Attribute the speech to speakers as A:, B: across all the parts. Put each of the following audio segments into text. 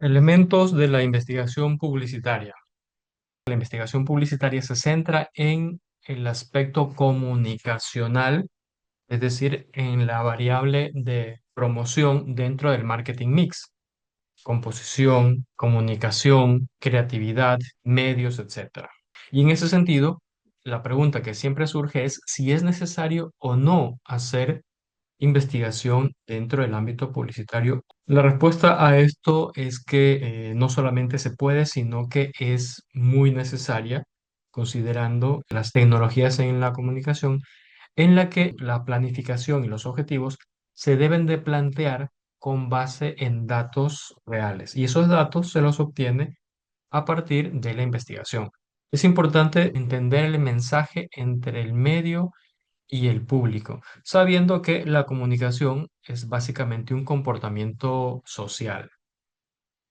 A: Elementos de la investigación publicitaria. La investigación publicitaria se centra en el aspecto comunicacional, es decir, en la variable de promoción dentro del marketing mix, composición, comunicación, creatividad, medios, etcétera. Y en ese sentido, la pregunta que siempre surge es si es necesario o no hacer investigación dentro del ámbito publicitario. La respuesta a esto es que no solamente se puede, sino que es muy necesaria, considerando las tecnologías en la comunicación, en la que la planificación y los objetivos se deben de plantear con base en datos reales. Y esos datos se los obtiene a partir de la investigación. Es importante entender el mensaje entre el medio y el público, sabiendo que la comunicación es básicamente un comportamiento social.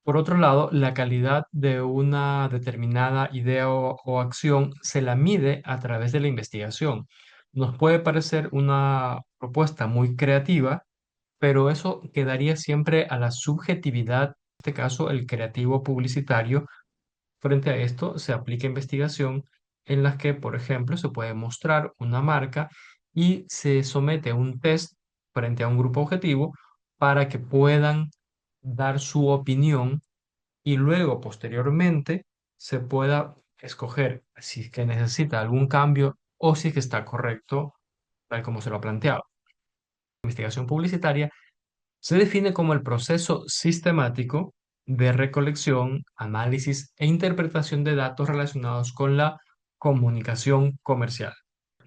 A: Por otro lado, la calidad de una determinada idea o acción se la mide a través de la investigación. Nos puede parecer una propuesta muy creativa, pero eso quedaría siempre a la subjetividad, en este caso el creativo publicitario. Frente a esto, se aplica investigación en las que, por ejemplo, se puede mostrar una marca y se somete a un test frente a un grupo objetivo para que puedan dar su opinión y luego, posteriormente, se pueda escoger si es que necesita algún cambio o si es que está correcto tal como se lo ha planteado. La investigación publicitaria se define como el proceso sistemático de recolección, análisis e interpretación de datos relacionados con la comunicación comercial.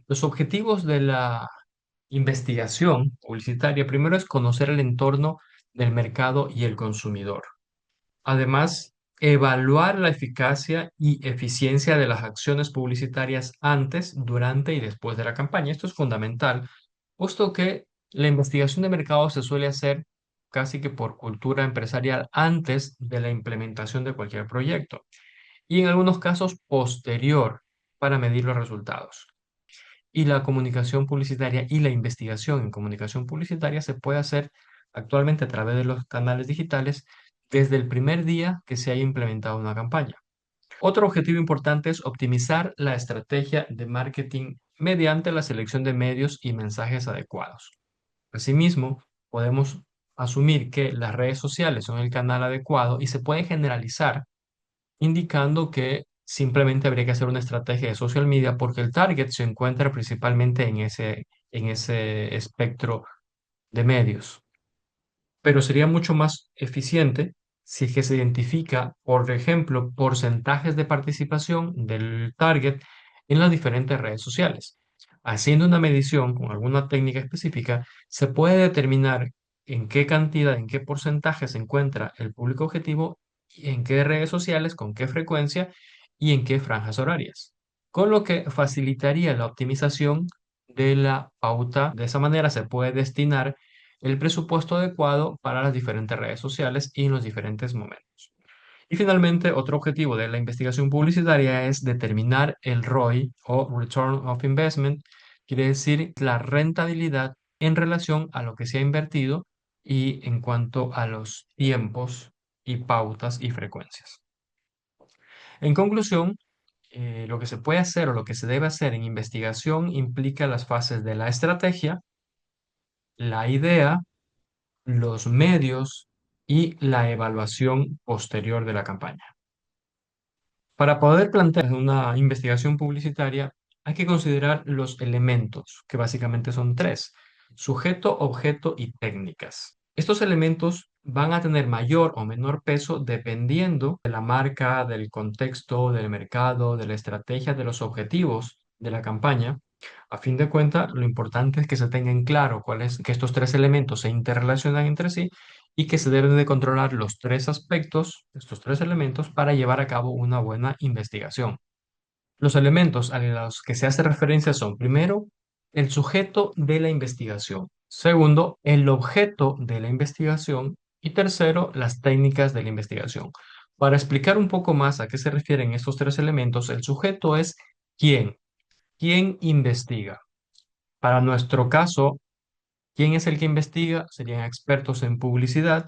A: Los objetivos de la investigación publicitaria primero es conocer el entorno del mercado y el consumidor. Además, evaluar la eficacia y eficiencia de las acciones publicitarias antes, durante y después de la campaña. Esto es fundamental, puesto que la investigación de mercado se suele hacer casi que por cultura empresarial antes de la implementación de cualquier proyecto y en algunos casos posterior para medir los resultados. Y la comunicación publicitaria y la investigación en comunicación publicitaria se puede hacer actualmente a través de los canales digitales desde el primer día que se haya implementado una campaña. Otro objetivo importante es optimizar la estrategia de marketing mediante la selección de medios y mensajes adecuados. Asimismo, podemos asumir que las redes sociales son el canal adecuado y se puede generalizar indicando que simplemente habría que hacer una estrategia de social media porque el target se encuentra principalmente en ese espectro de medios. Pero sería mucho más eficiente si es que se identifica, por ejemplo, porcentajes de participación del target en las diferentes redes sociales. Haciendo una medición con alguna técnica específica, se puede determinar en qué cantidad, en qué porcentaje se encuentra el público objetivo, y en qué redes sociales, con qué frecuencia y en qué franjas horarias. Con lo que facilitaría la optimización de la pauta. De esa manera se puede destinar el presupuesto adecuado para las diferentes redes sociales y en los diferentes momentos. Y finalmente, otro objetivo de la investigación publicitaria es determinar el ROI o Return of Investment, quiere decir la rentabilidad en relación a lo que se ha invertido y en cuanto a los tiempos y pautas y frecuencias. En conclusión, lo que se puede hacer o lo que se debe hacer en investigación implica las fases de la estrategia, la idea, los medios y la evaluación posterior de la campaña. Para poder plantear una investigación publicitaria, hay que considerar los elementos, que básicamente son tres: sujeto, objeto y técnicas. Estos elementos van a tener mayor o menor peso dependiendo de la marca, del contexto, del mercado, de la estrategia, de los objetivos de la campaña. A fin de cuentas, lo importante es que se tenga en claro cuál es, que estos tres elementos se interrelacionan entre sí y que se deben de controlar los tres aspectos, estos tres elementos, para llevar a cabo una buena investigación. Los elementos a los que se hace referencia son, primero, el sujeto de la investigación; segundo, el objeto de la investigación; y tercero, las técnicas de la investigación. Para explicar un poco más a qué se refieren estos tres elementos, el sujeto es quién, quién investiga. Para nuestro caso, ¿quién es el que investiga? Serían expertos en publicidad,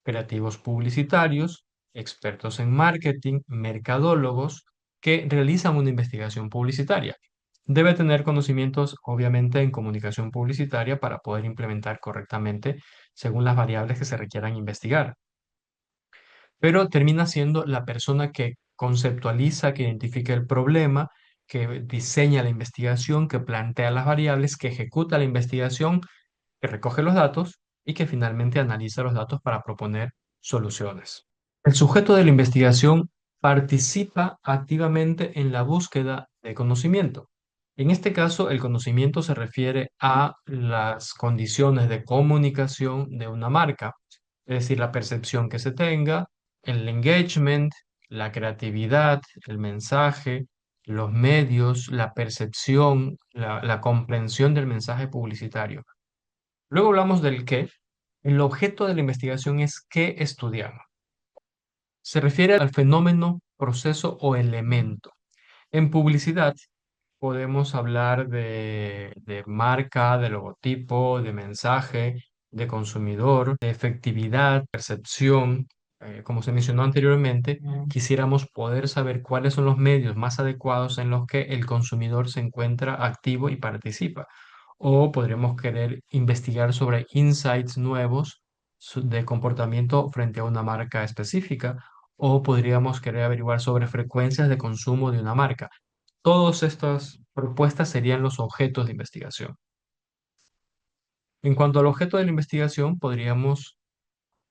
A: creativos publicitarios, expertos en marketing, mercadólogos que realizan una investigación publicitaria. Debe tener conocimientos, obviamente, en comunicación publicitaria para poder implementar correctamente según las variables que se requieran investigar. Pero termina siendo la persona que conceptualiza, que identifica el problema, que diseña la investigación, que plantea las variables, que ejecuta la investigación, que recoge los datos y que finalmente analiza los datos para proponer soluciones. El sujeto de la investigación participa activamente en la búsqueda de conocimiento. En este caso, el conocimiento se refiere a las condiciones de comunicación de una marca, es decir, la percepción que se tenga, el engagement, la creatividad, el mensaje, los medios, la percepción, la comprensión del mensaje publicitario. Luego hablamos del qué. El objeto de la investigación es qué estudiamos. Se refiere al fenómeno, proceso o elemento. En publicidad podemos hablar de marca, de logotipo, de mensaje, de consumidor, de efectividad, percepción. Como se mencionó anteriormente, quisiéramos poder saber cuáles son los medios más adecuados en los que el consumidor se encuentra activo y participa. O podremos querer investigar sobre insights nuevos de comportamiento frente a una marca específica. O podríamos querer averiguar sobre frecuencias de consumo de una marca. Todas estas propuestas serían los objetos de investigación. En cuanto al objeto de la investigación, podríamos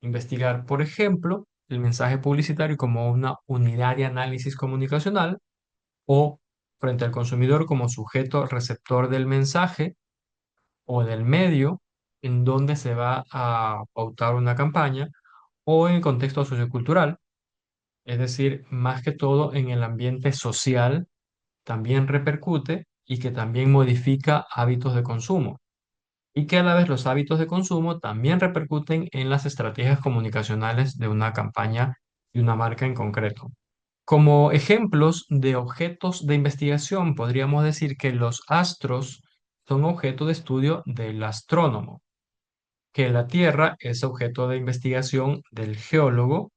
A: investigar, por ejemplo, el mensaje publicitario como una unidad de análisis comunicacional o frente al consumidor como sujeto receptor del mensaje o del medio en donde se va a pautar una campaña o en el contexto sociocultural, es decir, más que todo en el ambiente social también repercute y que también modifica hábitos de consumo y que a la vez los hábitos de consumo también repercuten en las estrategias comunicacionales de una campaña y una marca en concreto. Como ejemplos de objetos de investigación, podríamos decir que los astros son objeto de estudio del astrónomo, que la Tierra es objeto de investigación del geólogo,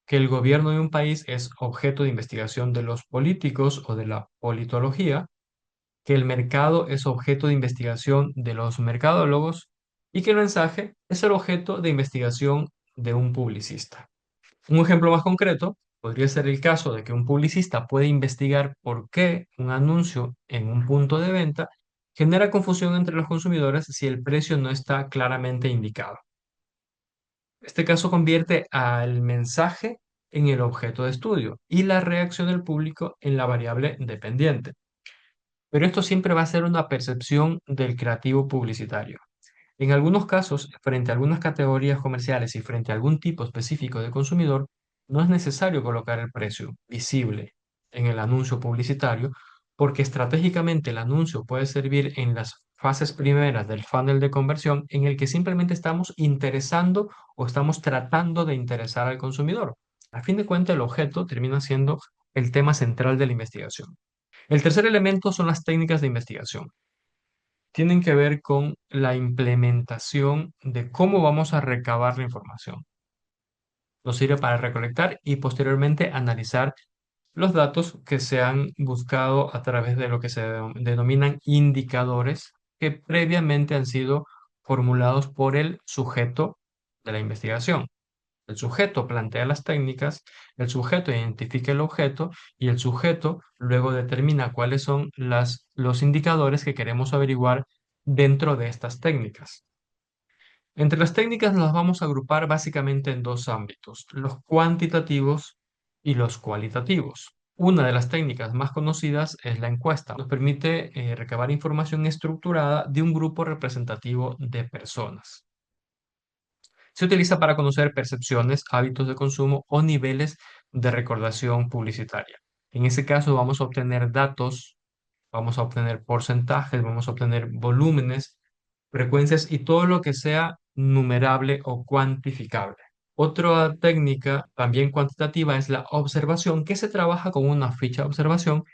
A: que el gobierno de un país es objeto de investigación de los políticos o de la politología, que el mercado es objeto de investigación de los mercadólogos y que el mensaje es el objeto de investigación de un publicista. Un ejemplo más concreto podría ser el caso de que un publicista puede investigar por qué un anuncio en un punto de venta genera confusión entre los consumidores si el precio no está claramente indicado. Este caso convierte al mensaje en el objeto de estudio y la reacción del público en la variable dependiente. Pero esto siempre va a ser una percepción del creativo publicitario. En algunos casos, frente a algunas categorías comerciales y frente a algún tipo específico de consumidor, no es necesario colocar el precio visible en el anuncio publicitario, porque estratégicamente el anuncio puede servir en las fases primeras del funnel de conversión en el que simplemente estamos interesando o estamos tratando de interesar al consumidor. A fin de cuentas, el objeto termina siendo el tema central de la investigación. El tercer elemento son las técnicas de investigación. Tienen que ver con la implementación de cómo vamos a recabar la información. Nos sirve para recolectar y posteriormente analizar los datos que se han buscado a través de lo que se denominan indicadores que previamente han sido formulados por el sujeto de la investigación. El sujeto plantea las técnicas, el sujeto identifica el objeto y el sujeto luego determina cuáles son los indicadores que queremos averiguar dentro de estas técnicas. Entre las técnicas las vamos a agrupar básicamente en dos ámbitos, los cuantitativos y los cualitativos. Una de las técnicas más conocidas es la encuesta. Nos permite recabar información estructurada de un grupo representativo de personas. Se utiliza para conocer percepciones, hábitos de consumo o niveles de recordación publicitaria. En ese caso vamos a obtener datos, vamos a obtener porcentajes, vamos a obtener volúmenes, frecuencias y todo lo que sea numerable o cuantificable. Otra técnica también cuantitativa es la observación, que se trabaja con una ficha de observación.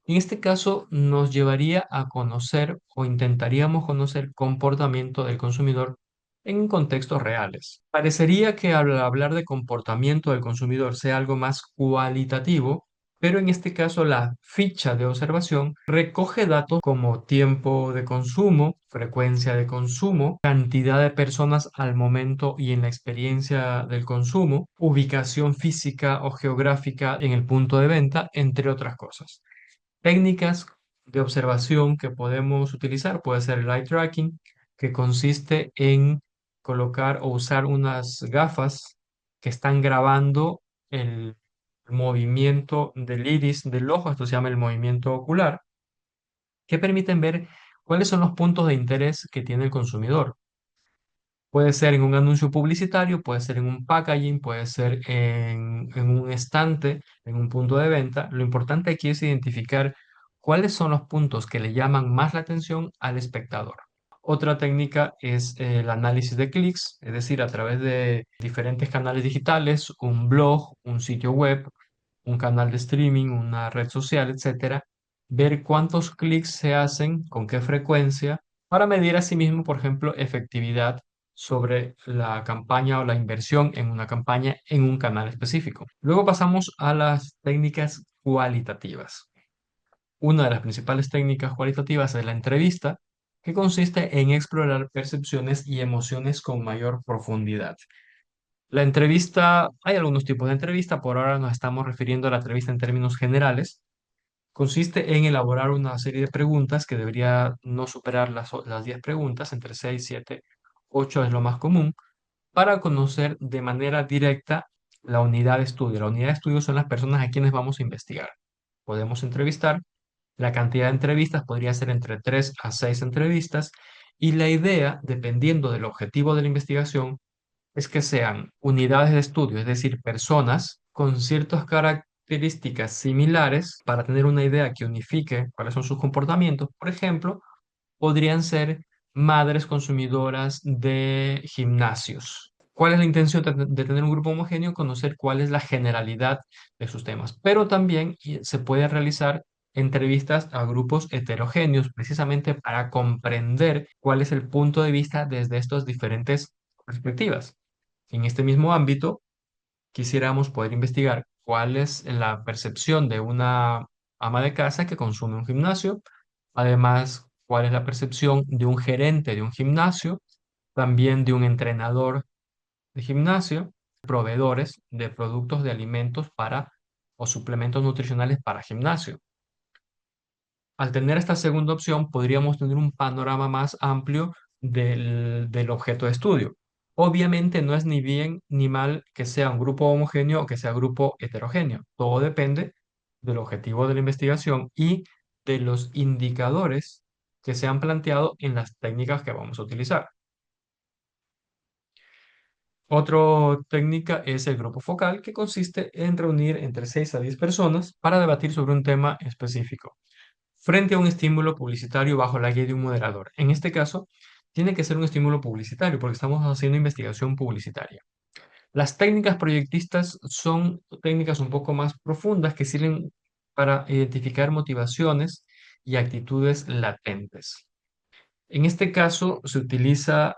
A: En este caso nos llevaría a conocer o intentaríamos conocer comportamiento del consumidor en contextos reales. Parecería que al hablar de comportamiento del consumidor sea algo más cualitativo, pero en este caso la ficha de observación recoge datos como tiempo de consumo, frecuencia de consumo, cantidad de personas al momento y en la experiencia del consumo, ubicación física o geográfica en el punto de venta, entre otras cosas. Técnicas de observación que podemos utilizar puede ser el eye tracking, que consiste en colocar o usar unas gafas que están grabando el movimiento del iris del ojo, esto se llama el movimiento ocular, que permiten ver cuáles son los puntos de interés que tiene el consumidor. Puede ser en un anuncio publicitario, puede ser en un packaging, puede ser en un estante, en un punto de venta. Lo importante aquí es identificar cuáles son los puntos que le llaman más la atención al espectador. Otra técnica es el análisis de clics, es decir, a través de diferentes canales digitales, un blog, un sitio web, un canal de streaming, una red social, etcétera, ver cuántos clics se hacen, con qué frecuencia, para medir asimismo, por ejemplo, efectividad sobre la campaña o la inversión en una campaña en un canal específico. Luego pasamos a las técnicas cualitativas. Una de las principales técnicas cualitativas es la entrevista, que consiste en explorar percepciones y emociones con mayor profundidad. La entrevista, hay algunos tipos de entrevista, por ahora nos estamos refiriendo a la entrevista en términos generales. Consiste en elaborar una serie de preguntas que debería no superar las 10 preguntas, entre 6, 7, 8 es lo más común, para conocer de manera directa la unidad de estudio. La unidad de estudio son las personas a quienes vamos a investigar. Podemos entrevistar, la cantidad de entrevistas podría ser entre 3 a 6 entrevistas y la idea, dependiendo del objetivo de la investigación, es que sean unidades de estudio, es decir, personas con ciertas características similares para tener una idea que unifique cuáles son sus comportamientos. Por ejemplo, podrían ser madres consumidoras de gimnasios. ¿Cuál es la intención de tener un grupo homogéneo? Conocer cuál es la generalidad de sus temas, pero también se puede realizar entrevistas a grupos heterogéneos precisamente para comprender cuál es el punto de vista desde estas diferentes perspectivas. En este mismo ámbito, quisiéramos poder investigar cuál es la percepción de una ama de casa que consume un gimnasio, además, cuál es la percepción de un gerente de un gimnasio, también de un entrenador de gimnasio, proveedores de productos de alimentos para o suplementos nutricionales para gimnasio. Al tener esta segunda opción, podríamos tener un panorama más amplio del objeto de estudio. Obviamente no es ni bien ni mal que sea un grupo homogéneo o que sea grupo heterogéneo. Todo depende del objetivo de la investigación y de los indicadores que se han planteado en las técnicas que vamos a utilizar. Otra técnica es el grupo focal, que consiste en reunir entre 6 a 10 personas para debatir sobre un tema específico frente a un estímulo publicitario bajo la guía de un moderador. En este caso, tiene que ser un estímulo publicitario porque estamos haciendo investigación publicitaria. Las técnicas proyectistas son técnicas un poco más profundas que sirven para identificar motivaciones y actitudes latentes. En este caso se utiliza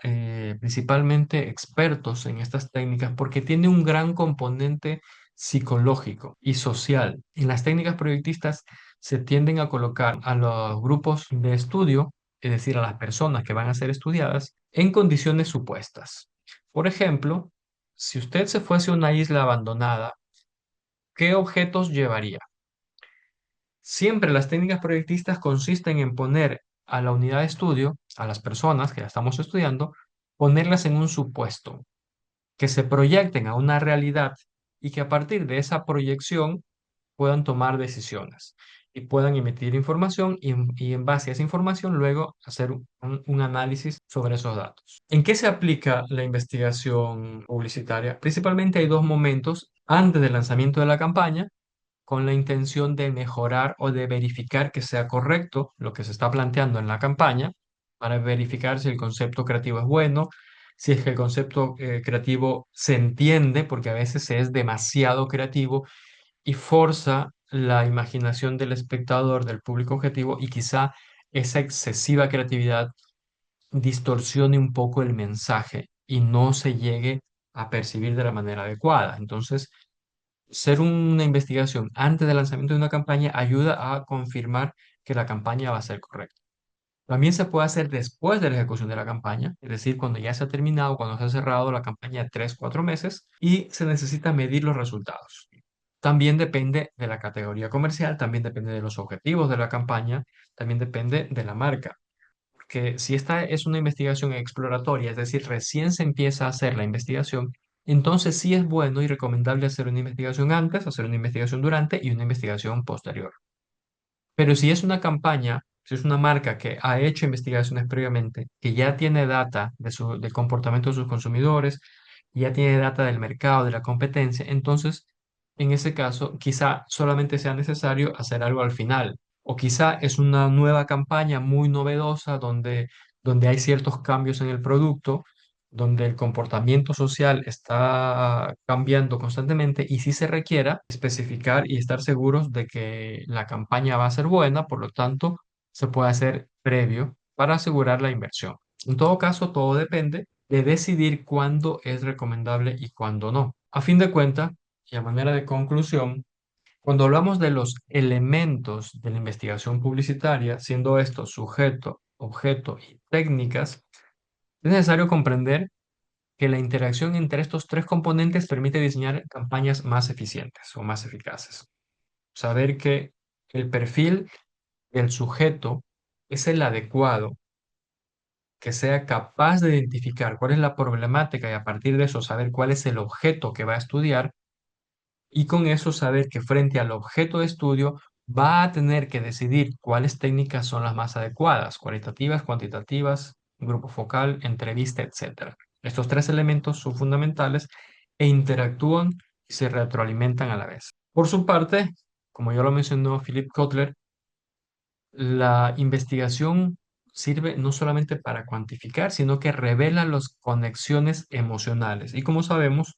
A: principalmente expertos en estas técnicas porque tiene un gran componente psicológico y social. En las técnicas proyectistas se tienden a colocar a los grupos de estudio, es decir, a las personas que van a ser estudiadas, en condiciones supuestas. Por ejemplo, si usted se fuese a una isla abandonada, ¿qué objetos llevaría? Siempre las técnicas proyectistas consisten en poner a la unidad de estudio, a las personas que la estamos estudiando, ponerlas en un supuesto, que se proyecten a una realidad y que a partir de esa proyección puedan tomar decisiones y puedan emitir información y en base a esa información luego hacer un análisis sobre esos datos. ¿En qué se aplica la investigación publicitaria? Principalmente hay dos momentos antes del lanzamiento de la campaña con la intención de mejorar o de verificar que sea correcto lo que se está planteando en la campaña, para verificar si el concepto creativo es bueno, si es que el concepto creativo se entiende, porque a veces se es demasiado creativo y forza la imaginación del espectador, del público objetivo, y quizá esa excesiva creatividad distorsione un poco el mensaje y no se llegue a percibir de la manera adecuada. Entonces, ser una investigación antes del lanzamiento de una campaña ayuda a confirmar que la campaña va a ser correcta. También se puede hacer después de la ejecución de la campaña, es decir, cuando ya se ha terminado, cuando se ha cerrado la campaña de 3, 4 meses y se necesita medir los resultados. También depende de la categoría comercial, también depende de los objetivos de la campaña, también depende de la marca. Que si esta es una investigación exploratoria, es decir, recién se empieza a hacer la investigación, entonces sí es bueno y recomendable hacer una investigación antes, hacer una investigación durante y una investigación posterior. Pero si es una campaña, si es una marca que ha hecho investigaciones previamente, que ya tiene data del comportamiento de sus consumidores, ya tiene data del mercado, de la competencia, entonces en ese caso quizá solamente sea necesario hacer algo al final. O quizá es una nueva campaña muy novedosa donde hay ciertos cambios en el producto, donde el comportamiento social está cambiando constantemente y si se requiera especificar y estar seguros de que la campaña va a ser buena, por lo tanto, se puede hacer previo para asegurar la inversión. En todo caso, todo depende de decidir cuándo es recomendable y cuándo no. A fin de cuentas, y a manera de conclusión, cuando hablamos de los elementos de la investigación publicitaria, siendo estos sujeto, objeto y técnicas, es necesario comprender que la interacción entre estos tres componentes permite diseñar campañas más eficientes o más eficaces. Saber que el perfil del sujeto es el adecuado, que sea capaz de identificar cuál es la problemática y a partir de eso saber cuál es el objeto que va a estudiar y con eso saber que frente al objeto de estudio va a tener que decidir cuáles técnicas son las más adecuadas, cualitativas, cuantitativas, grupo focal, entrevista, etcétera. Estos tres elementos son fundamentales e interactúan y se retroalimentan a la vez. Por su parte, como ya lo mencionó Philip Kotler, la investigación sirve no solamente para cuantificar, sino que revela las conexiones emocionales. Y como sabemos,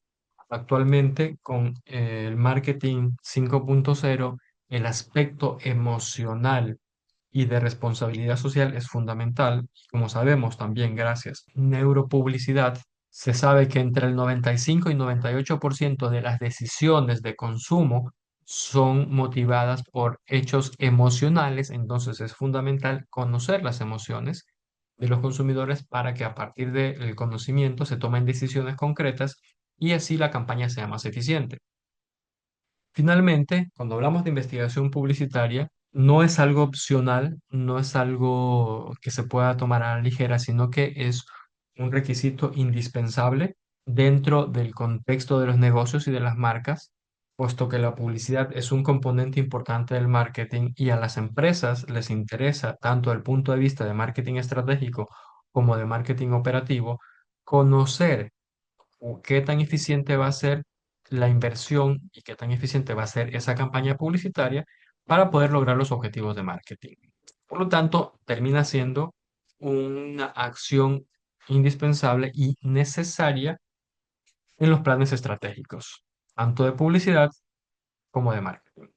A: actualmente con el marketing 5.0, el aspecto emocional y de responsabilidad social es fundamental. Como sabemos también, gracias a neuropublicidad, se sabe que entre el 95 y 98% de las decisiones de consumo son motivadas por hechos emocionales, entonces es fundamental conocer las emociones de los consumidores para que a partir del conocimiento se tomen decisiones concretas y así la campaña sea más eficiente. Finalmente, cuando hablamos de investigación publicitaria, no es algo opcional, no es algo que se pueda tomar a la ligera, sino que es un requisito indispensable dentro del contexto de los negocios y de las marcas, puesto que la publicidad es un componente importante del marketing y a las empresas les interesa, tanto desde el punto de vista de marketing estratégico como de marketing operativo, conocer o qué tan eficiente va a ser la inversión y qué tan eficiente va a ser esa campaña publicitaria para poder lograr los objetivos de marketing. Por lo tanto, termina siendo una acción indispensable y necesaria en los planes estratégicos, tanto de publicidad como de marketing.